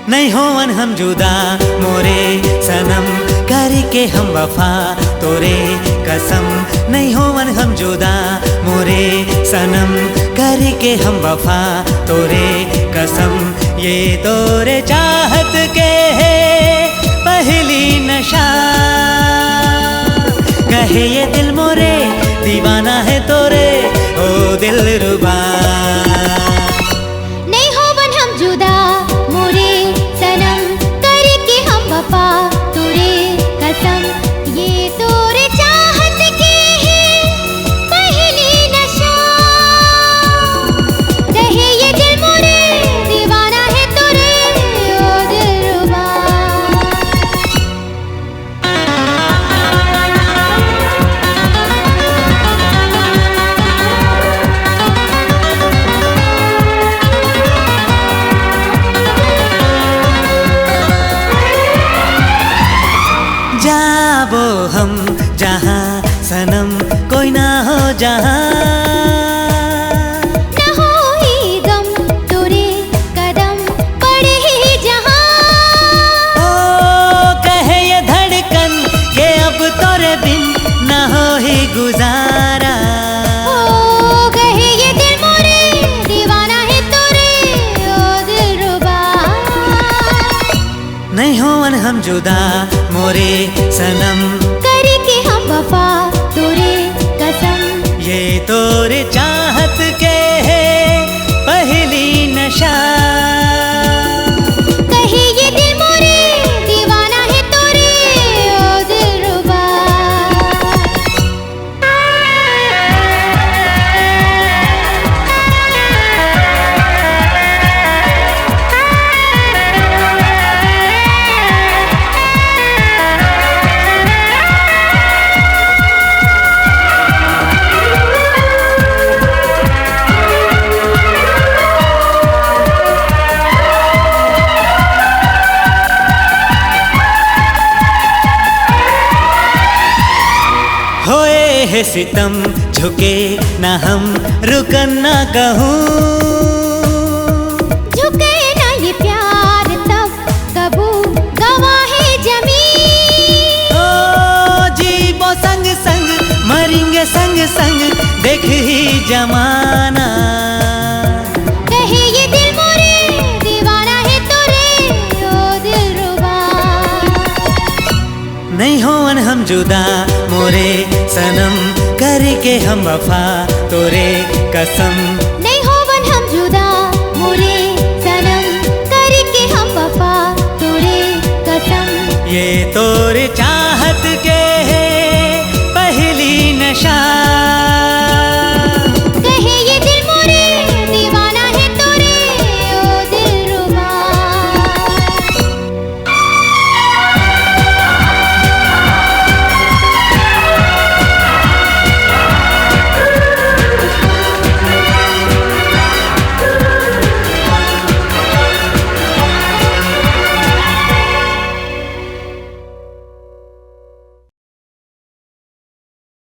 नहीं होवन हम जुदा मोरे सनम, करके हम वफा तोरे कसम। नहीं होवन हम जुदा मोरे सनम, करके हम वफा तोरे कसम। ये तोरे चाहत के है पहली नशा, कहे ये दिल मोरे दीवाना है तोरे ओ दिलरुबा। नहीं होवन हम जुदा मोरे सनम, करके हम वफा तोरे कसम। ये तोरे चाहत के है पहली नशा, कहे ये दिल मोरे दीवाना है तोरे ओ दिलरुबा। जाबो हम जहाँ सनम कोई ना हो जहाँ, न हो ही गम तोरे कदम पड़े ही जहाँ। ओ कहे ये धड़कन के अब तोरे बिन ना हो ही गुजारा। ओ कहे ये दिल मोरे दीवाना है तोरे ओ दिलरुबा। नहीं होवन हम जुदा मोरे सनम, करके हम वफा तोरे कसम। ये तोरे चाहत के है पहली नशा, कहे ये दिल मोरे दीवाना है तोरे ओ दिलरुबा। होए है सितम झुके ना हम रुकन ना कहूँ, झुके ना ये प्यार तब कबू गवाहे जमीन। ओ जीवो संग संग मरेंगे संग संग देख ही जमाना। कहे ये दिल मोरे दीवाना है तोरे ओ दिलरुबा। नहीं होवन हम जुदा मोरे सनम, करके हम वफा तोरे कसम।